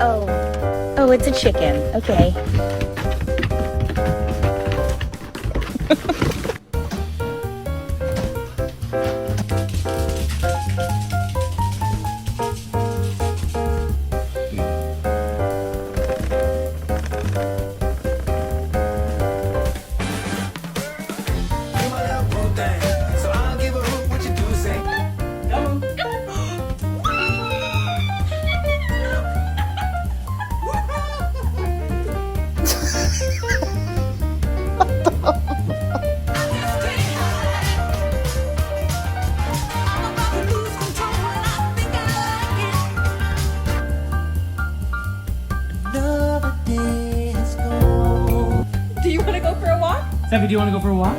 Oh. Oh, it's a chicken. Okay. So I'll give a hoot what you do say. Do you want to go for a walk? Steffi, do you want to go for a walk?